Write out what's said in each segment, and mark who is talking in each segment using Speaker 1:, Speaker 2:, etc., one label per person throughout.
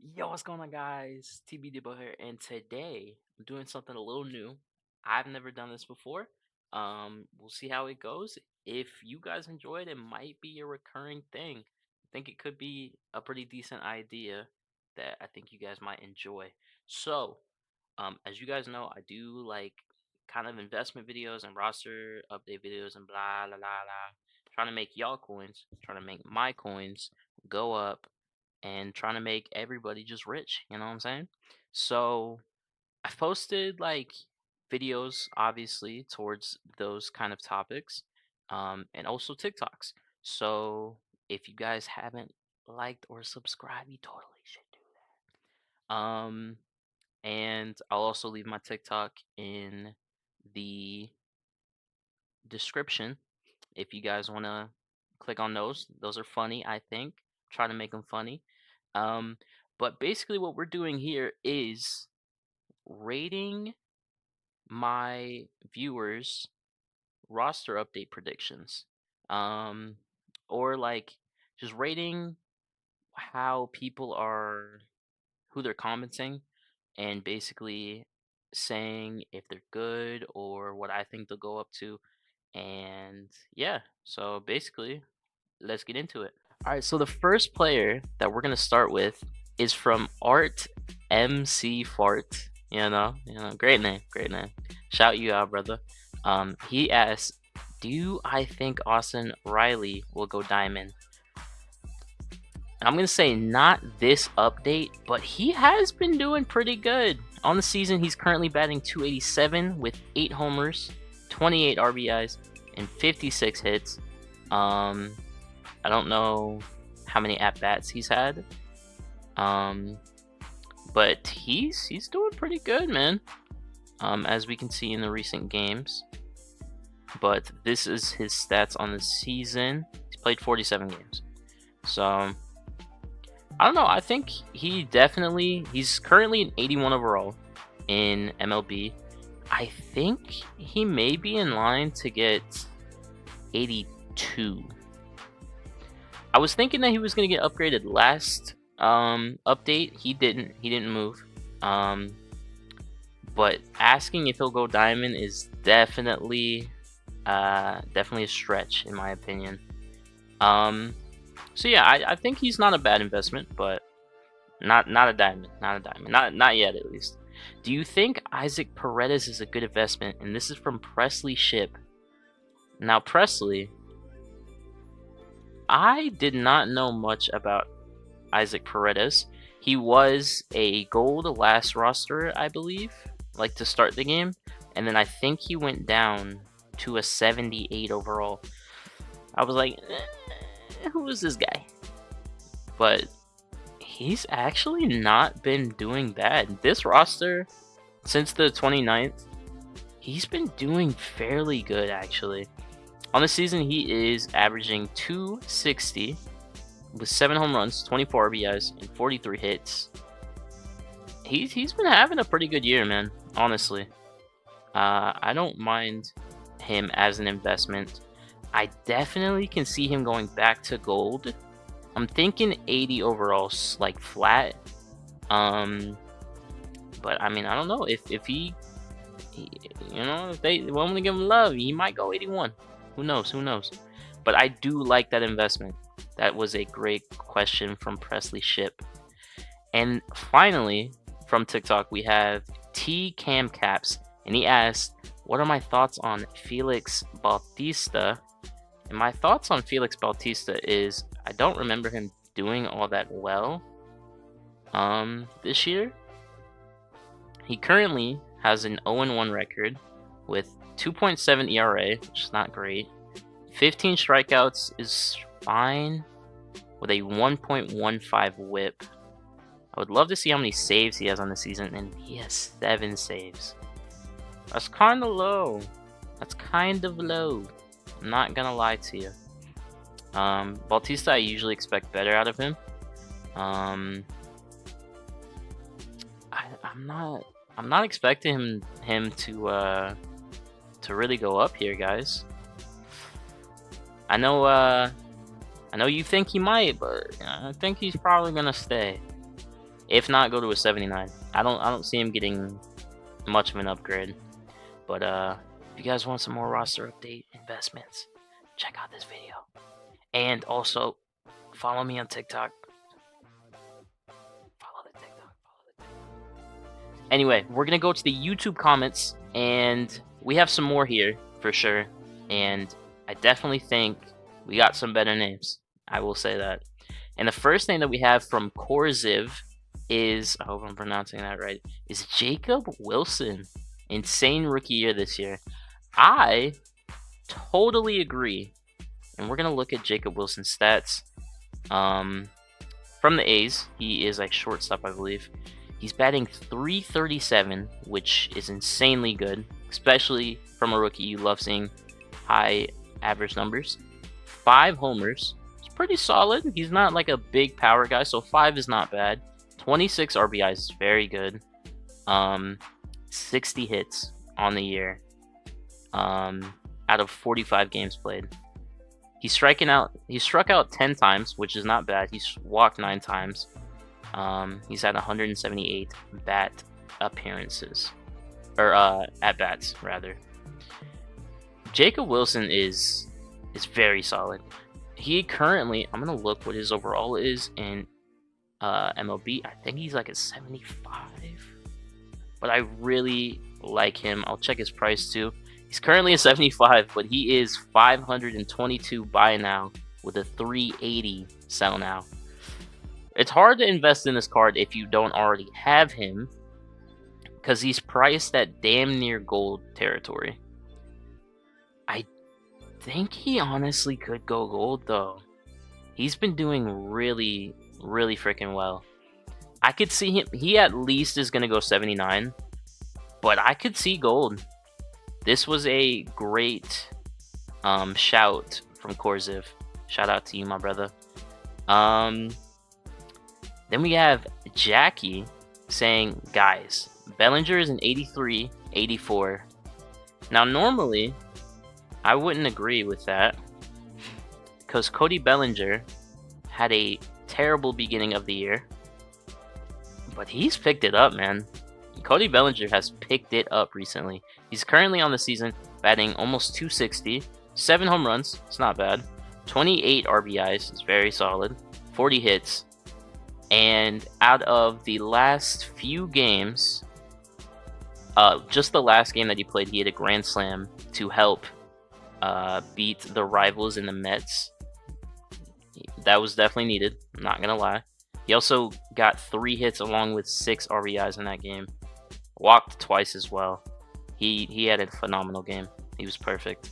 Speaker 1: Yo, what's going on, guys? TB Debo here, and today I'm doing something a little new. I've never done this before. We'll see how it goes. If you guys enjoy it, it might be a recurring thing. I think it could be a pretty decent idea that I think you guys might enjoy. So, as you guys know, I do like kind of investment videos and roster update videos and blah blah blah blah. Trying to make y'all coins, trying to make my coins go up and trying to make everybody just rich, you know what I'm saying? So I've posted like videos obviously towards those kind of topics, and also TikToks. So if you guys haven't liked or subscribed, you totally should do that. And I'll also leave my TikTok in the description if you guys want to click on those. Those are funny, I think. Try to make them funny. Um, but basically, what we're doing here is rating my viewers' roster update predictions. Um, or like just rating how people are, who they're commenting, and basically saying if they're good or what I think they'll go up to. And yeah, so basically, let's get into it. All right, so the first player that we're gonna start with is from Art MC Fart. Great name, great name. Shout you out, brother. He asks, "Do I think Austin Riley will go diamond?" I'm gonna say not this update, but he has been doing pretty good on the season. He's currently batting 287 with 8 homers, 28 RBIs, and 56 hits. Um, I don't know how many at bats he's had, um, but he's doing pretty good, man. As we can see in the recent games. But this is his stats on the season. He's played 47 games, so I don't know. I think he's currently an 81 overall in MLB. I think he may be in line to get 82. I was thinking that he was going to get upgraded last update. He didn't. He didn't move. Um, but asking if he'll go diamond is definitely a stretch in my opinion. Um, so yeah, I think he's not a bad investment, but not a diamond, not yet at least. Do you think Isaac Paredes is a good investment? And this is from Presley Ship. Now Presley, I did not know much about Isaac Paredes. He was a gold last roster, I believe, like to start the game, and then I think he went down to a 78 overall. I was like, who is this guy? But he's actually not been doing bad. This roster, since the 29th, he's been doing fairly good actually. On the season, he is averaging 260 with 7 home runs, 24 RBIs, and 43 hits. He's been having a pretty good year, man. Honestly, I don't mind him as an investment. I definitely can see him going back to gold. I'm thinking 80 overall, like flat. But I mean, I don't know if if they want to give him love, he might go 81. Who knows? Who knows? But I do like that investment. That was a great question from Presley Ship. And finally, from TikTok, we have T Cam Caps, and he asked, "What are my thoughts on Felix Bautista?" And my thoughts on Felix Bautista is I don't remember him doing all that well this year. He currently has an 0-1 record with 2.7 ERA, which is not great. 15 strikeouts is fine with a 1.15 whip. I would love to see how many saves he has on the season, and he has 7 saves. That's kind of low. That's kind of low. I'm not gonna lie to you. Bautista, I usually expect better out of him. I'm not expecting him to really go up here, guys. I know you think he might, but I think he's probably gonna stay. If not, go to a 79. I don't see him getting much of an upgrade. But if you guys want some more roster update investments, check out this video. And also follow me on TikTok. Follow the TikTok. Anyway, we're gonna go to the YouTube comments, and we have some more here for sure. And I definitely think we got some better names. I will say that. And the first name that we have from Korziv is, I hope I'm pronouncing that right, is Jacob Wilson. Insane rookie year this year. I totally agree. And we're going to look at Jacob Wilson's stats. From the A's, he is a shortstop, I believe. He's batting .337, which is insanely good, especially from a rookie. You love seeing high average numbers. 5 homers. It's pretty solid. He's not like a big power guy, so 5 is not bad. 26 RBIs is very good. 60 hits on the year. Out of 45 games played. He struck out 10 times, which is not bad. He's walked 9 times. He's had 178 bat appearances, or at bats rather. Jacob Wilson is very solid. He currently, I'm gonna look what his overall is in MLB. I think he's like a 75, but I really like him. I'll check his price too. He's currently a 75, but he is 522 buy now with a 380 sell now. It's hard to invest in this card if you don't already have him, because he's priced at damn near gold territory. I think he honestly could go gold though. He's been doing really freaking well. I could see him, he at least is going to go 79, but I could see gold. This was a great shout from Korziv. Shout out to you, my brother. Then we have Jackie saying, guys, Bellinger is an 83, 84. Now, normally, I wouldn't agree with that, because Cody Bellinger had a terrible beginning of the year, but he's picked it up, man. Cody Bellinger has picked it up recently. He's currently on the season batting almost 260, 7 home runs, it's not bad, 28 RBIs, it's very solid, 40 hits, and out of the last few games, just the last game that he played, he hit a grand slam to help beat the rivals in the Mets. That was definitely needed, I'm not gonna lie. He also got 3 hits along with 6 RBIs in that game. Walked twice as well. He had a phenomenal game. He was perfect.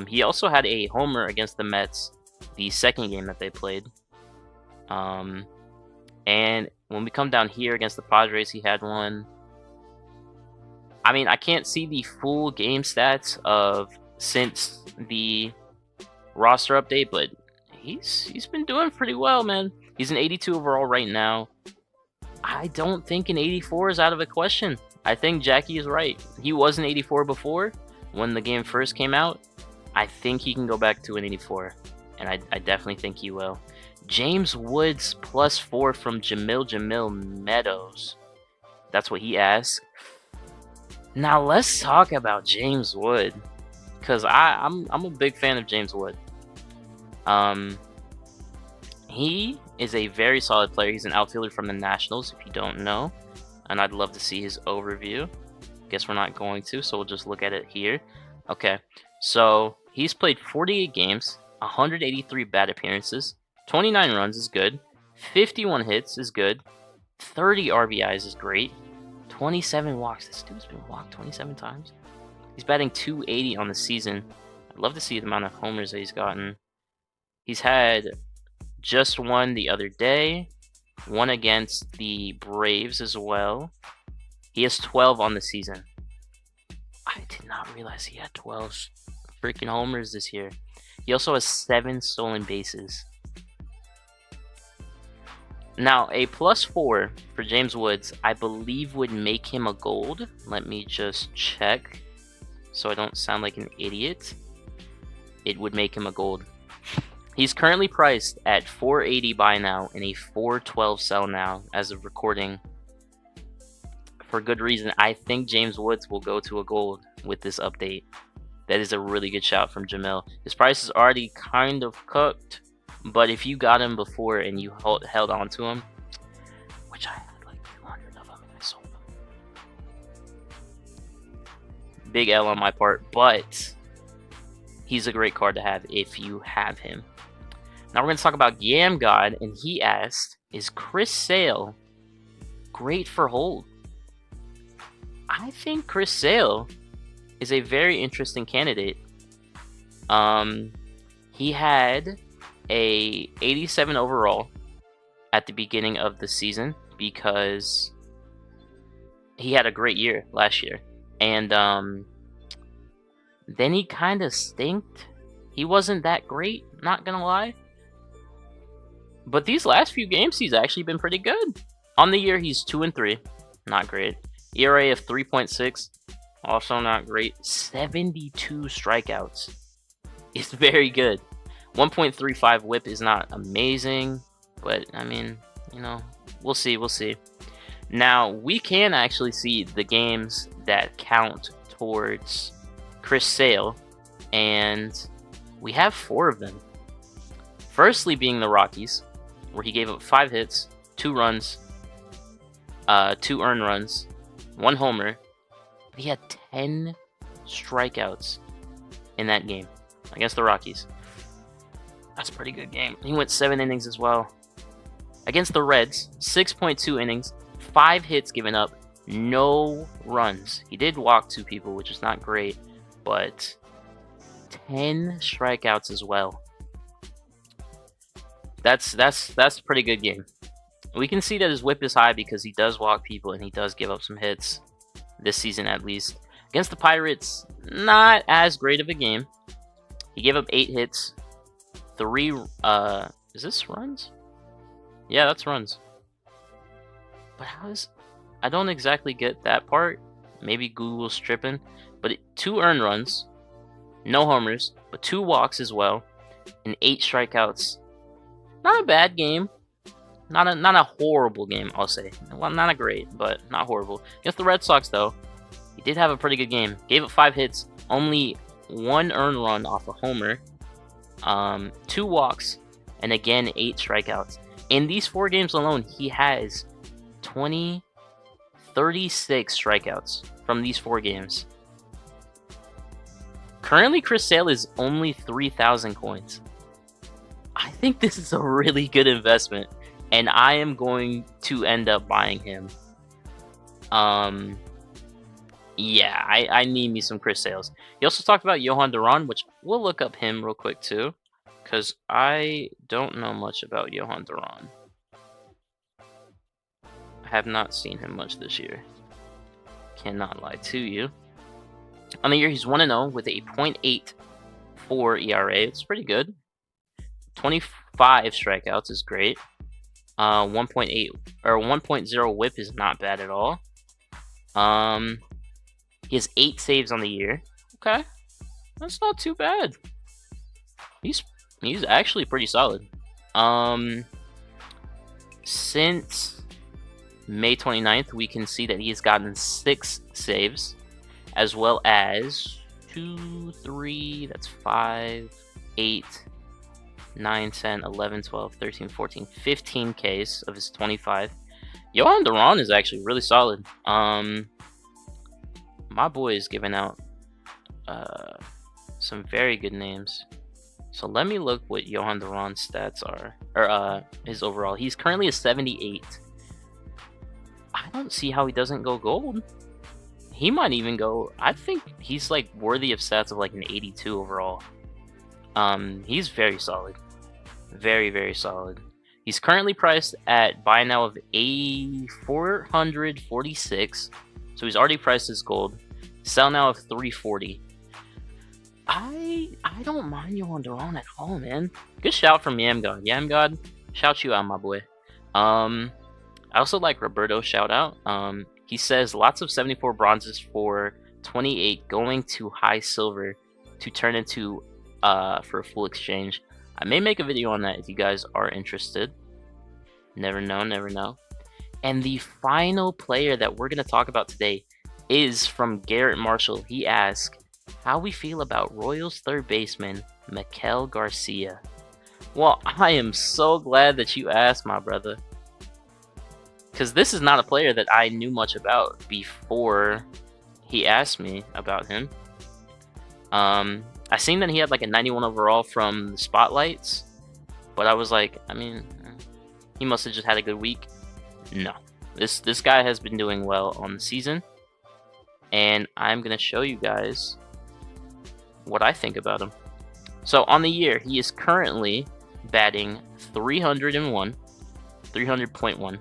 Speaker 1: He also had a homer against the Mets the second game that they played. And when we come down here against the Padres, he had one. I mean, I can't see the full game stats of since the roster update, but he's been doing pretty well, man. He's an 82 overall right now. I don't think an 84 is out of the question. I think Jackie is right. He was an 84 before when the game first came out. I think he can go back to an 84, and I definitely think he will. James Woods +4 from Jamil Meadows. That's what he asked. Now let's talk about James Wood, because I'm a big fan of James Wood. He is a very solid player. He's an outfielder from the Nationals, if you don't know, and I'd love to see his overview. Guess we're not going to, so we'll just look at it here. Okay, so he's played 48 games, 183 bat appearances, 29 runs is good, 51 hits is good, 30 RBIs is great, 27 walks. This dude's been walked 27 times. He's batting .280 on the season. I'd love to see the amount of homers that he's gotten. He's had just one the other day, one against the Braves as well. He has 12 on the season. I did not realize he had 12 freaking homers this year. He also has 7 stolen bases. Now, a +4 for James Woods, I believe, would make him a gold. Let me just check so I don't sound like an idiot. It would make him a gold. He's currently priced at 480 buy now and a 412 sell now as of recording. For good reason. I think James Woods will go to a gold with this update. That is a really good shout from Jamil. His price is already kind of cooked, but if you got him before and you held on to him, which I had like 200 of them and I sold them. Big L on my part, but he's a great card to have if you have him. Now we're going to talk about Yam God, and he asked, is Chris Sale great for hold? I think Chris Sale is a very interesting candidate. He had a 87 overall at the beginning of the season because he had a great year last year. And then he kind of stinked. He wasn't that great, not gonna lie. But these last few games, he's actually been pretty good. On the year, he's 2-3, not great. ERA of 3.6, also not great. 72 strikeouts. It's very good. 1.35 whip is not amazing, but I mean, you know, we'll see. Now, we can actually see the games that count towards Chris Sale, and we have 4 of them. Firstly being the Rockies, where he gave up 5 hits, 2 runs, 2 earned runs, 1 homer. He had 10 strikeouts in that game against the Rockies. That's a pretty good game. He went 7 innings as well. Against the Reds, 6.2 innings, 5 hits given up, no runs. He did walk 2 people, which is not great, but 10 strikeouts as well. That's a pretty good game. We can see that his whip is high because he does walk people and he does give up some hits this season at least. Against the Pirates, not as great of a game. He gave up 8 hits, 3 is this runs? Yeah, that's runs. But I don't exactly get that part. Maybe Google's tripping. But 2 earned runs, no homers, but 2 walks as well, and 8 strikeouts. Not a bad game. Not a horrible game, I'll say. Well, not a great, but not horrible. Against the Red Sox, though, he did have a pretty good game. Gave up 5 hits, only 1 earned run off a homer, 2 walks, and again 8 strikeouts. In these 4 games alone, he has 36 strikeouts from these 4 games. Currently, Chris Sale is only 3,000 coins. I think this is a really good investment, and I am going to end up buying him. Yeah, I need me some Chris Sales. He also talked about Johan Duran, which we'll look up him real quick too, because I don't know much about Johan Duran. I have not seen him much this year. Cannot lie to you. On the year, he's 1-0 with a .84 ERA. It's pretty good. 25 strikeouts is great. 1.8 or 1.0 whip is not bad at all. He has 8 saves on the year. Okay, that's not too bad. He's actually pretty solid. Since May 29th, we can see that he has gotten 6 saves, as well as 2, 3, that's 5, 8, 9, 10, 11, 12, 13, 14, 15 Ks of his 25. Johan Duran is actually really solid. My boy is giving out some very good names. So let me look what Johan Duran's stats are, or his overall. He's currently a 78. I don't see how he doesn't go gold. He might even go, I think he's like worthy of stats of like an 82 overall. He's very solid. Very, very solid. He's currently priced at buy now of 446. So he's already priced as gold. Sell now of 340. I don't mind Johan Duran at all, man. Good shout from Yamgod. Yamgod, shout you out, my boy. I also like Roberto's shout out. He says lots of 74 bronzes for 28 going to high silver to turn into for a full exchange. I may make a video on that if you guys are interested. Never know, never know. And the final player that we're going to talk about today is from Garrett Marshall. He asked how we feel about Royals third baseman Maikel Garcia. Well, I am so glad that you asked, my brother, because this is not a player that I knew much about before he asked me about him. I seen that he had like a 91 overall from the spotlights, but I was like, I mean, he must have just had a good week. No, this guy has been doing well on the season, and I'm gonna show you guys what I think about him. So on the year, he is currently batting 301, 300.1.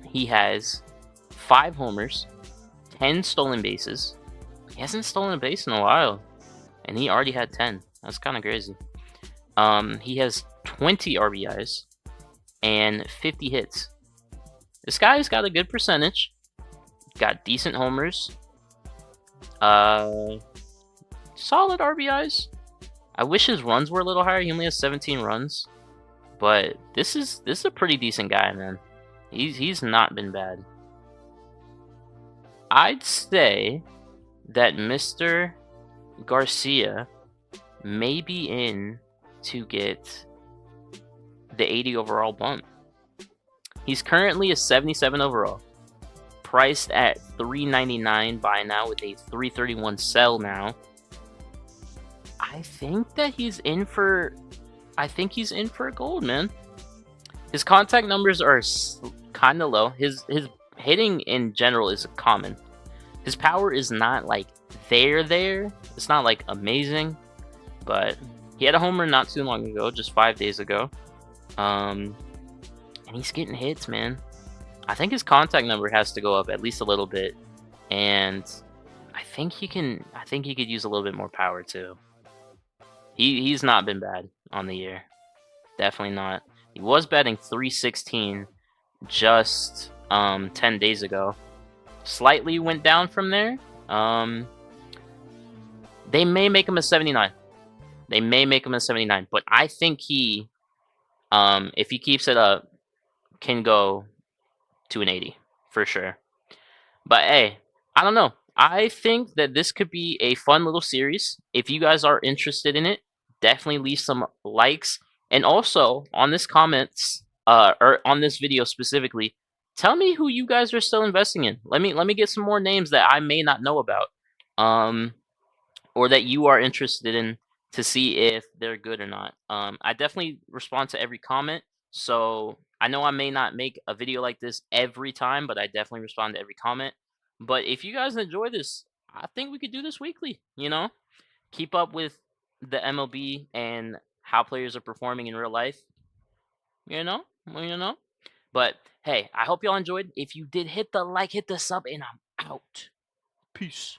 Speaker 1: He has 5 homers, 10 stolen bases. He hasn't stolen a base in a while, and he already had 10. That's kind of crazy. He has 20 RBIs and 50 hits. This guy's got a good percentage. Got decent homers. Solid RBIs. I wish his runs were a little higher. He only has 17 runs, but this is a pretty decent guy, man. He's not been bad. I'd say that Mr. Garcia may be in to get the 80 overall bump. He's currently a 77 overall, priced at $399 buy now with a $331 sell now. I think that he's in for gold, man. His contact numbers are kind of low. His hitting in general is common. His power is not like there. It's not like amazing, but he had a homer not too long ago, just 5 days ago. And he's getting hits, man. I think his contact number has to go up at least a little bit, and I think he could use a little bit more power too. He's not been bad on the year. Definitely not. He was batting 316 just 10 days ago. Slightly went down from there. They may make him a 79. They may make him a 79, but I think he, if he keeps it up, can go to an 80 for sure. But hey, I don't know. I think that this could be a fun little series. If you guys are interested in it, definitely leave some likes. And also on this comments, or on this video specifically, tell me who you guys are still investing in. Let me get some more names that I may not know about, or that you are interested in to see if they're good or not. I definitely respond to every comment, so I know I may not make a video like this every time, but I definitely respond to every comment. But if you guys enjoy this, I think we could do this weekly, you know? Keep up with the MLB and how players are performing in real life, you know? But hey, I hope y'all enjoyed. If you did, hit the like, hit the sub, and I'm out. Peace.